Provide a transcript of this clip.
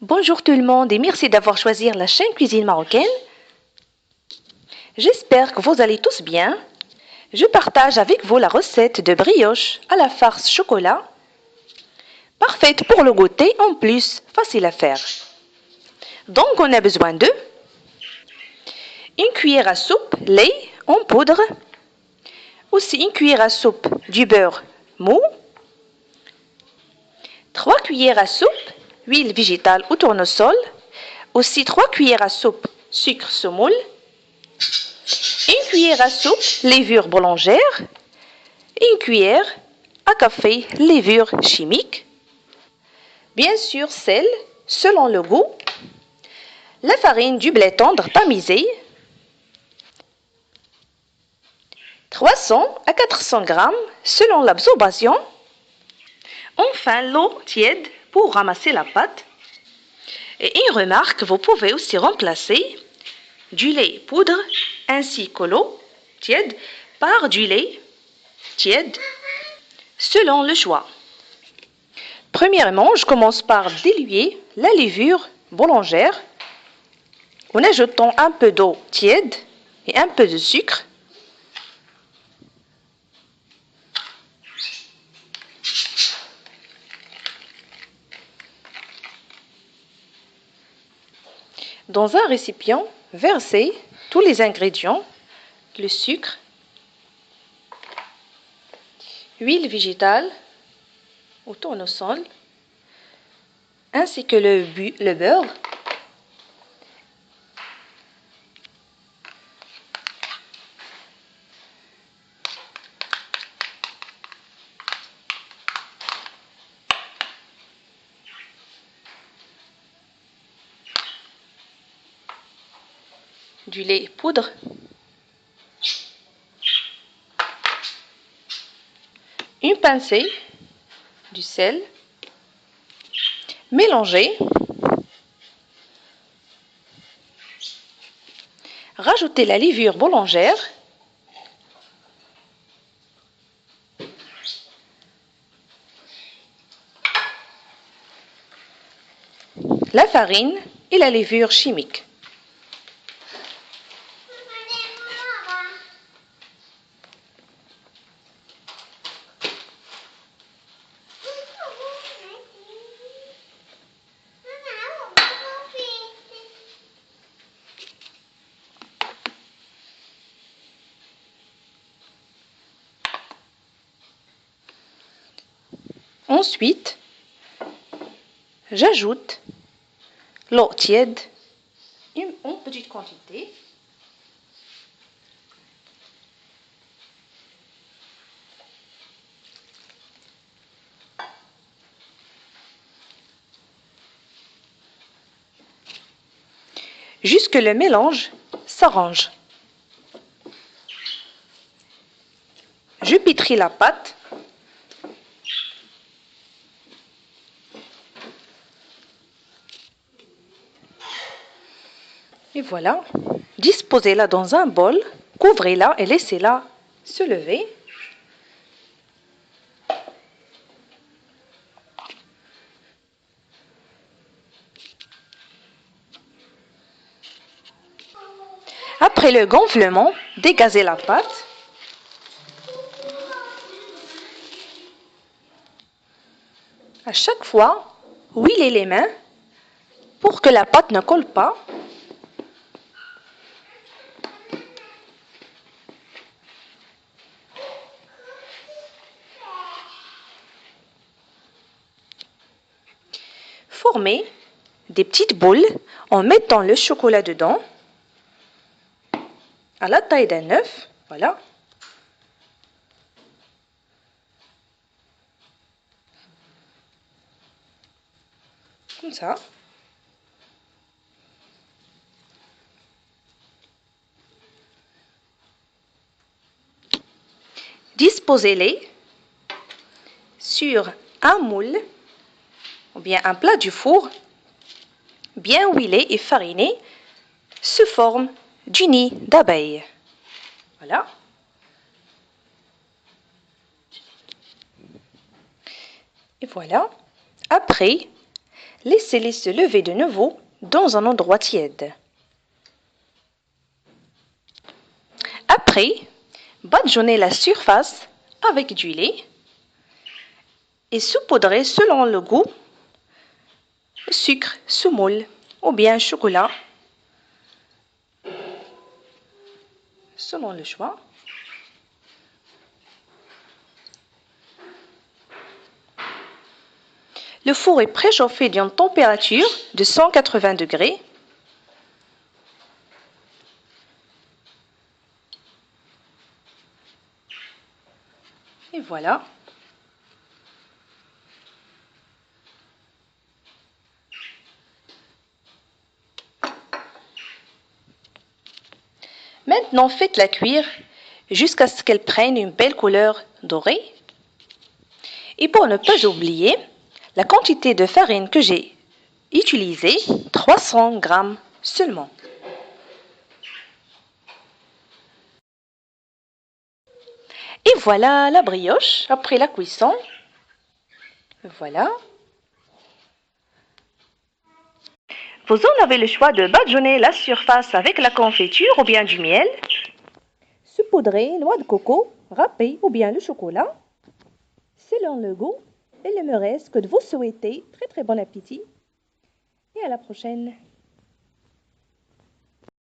Bonjour tout le monde et merci d'avoir choisi la chaîne Cuisine Marocaine. J'espère que vous allez tous bien. Je partage avec vous la recette de brioche à la farce chocolat. Parfaite pour le goûter, en plus facile à faire. Donc on a besoin de une cuillère à soupe lait en poudre, aussi une cuillère à soupe du beurre mou, 3 cuillères à soupe huile végétale ou tournesol, aussi 3 cuillères à soupe sucre semoule, une cuillère à soupe levure boulangère, une cuillère à café levure chimique, bien sûr sel selon le goût, la farine du blé tendre tamisé, 300 à 400 g selon l'absorption, enfin l'eau tiède pour ramasser la pâte. Et une remarque, vous pouvez aussi remplacer du lait poudre ainsi que l'eau tiède par du lait tiède selon le choix. Premièrement, je commence par diluer la levure boulangère en ajoutant un peu d'eau tiède et un peu de sucre. Dans un récipient, versez tous les ingrédients, le sucre, huile végétale au tournesol, ainsi que le beurre. Du lait poudre, une pincée, du sel, mélangez, rajoutez la levure boulangère, la farine et la levure chimique. Ensuite, j'ajoute l'eau tiède en petite quantité. Jusque le mélange s'arrange. Je pétris la pâte. Et voilà, disposez-la dans un bol, couvrez-la et laissez-la se lever. Après le gonflement, dégazez la pâte. À chaque fois, huilez les mains pour que la pâte ne colle pas. Formez des petites boules en mettant le chocolat dedans à la taille d'un œuf. Voilà. Comme ça. Disposez-les sur un moule ou bien un plat du four bien huilé et fariné sous forme du nid d'abeille. Voilà. Et voilà. Après, Laissez-les se lever de nouveau dans un endroit tiède. Après, badigeonnez la surface avec du lait et saupoudrez selon le goût sucre, semoule ou bien chocolat, selon le choix. Le four est préchauffé d'une température de 180 degrés. Et voilà. Maintenant, faites-la cuire jusqu'à ce qu'elle prenne une belle couleur dorée. Et pour ne pas oublier, la quantité de farine que j'ai utilisée, 300 g seulement. Et voilà la brioche après la cuisson. Voilà. Vous en avez le choix de badigeonner la surface avec la confiture ou bien du miel. Saupoudrer noix de coco, râpée ou bien le chocolat. Selon le goût, il ne me reste que de vous souhaiter très bon appétit et à la prochaine.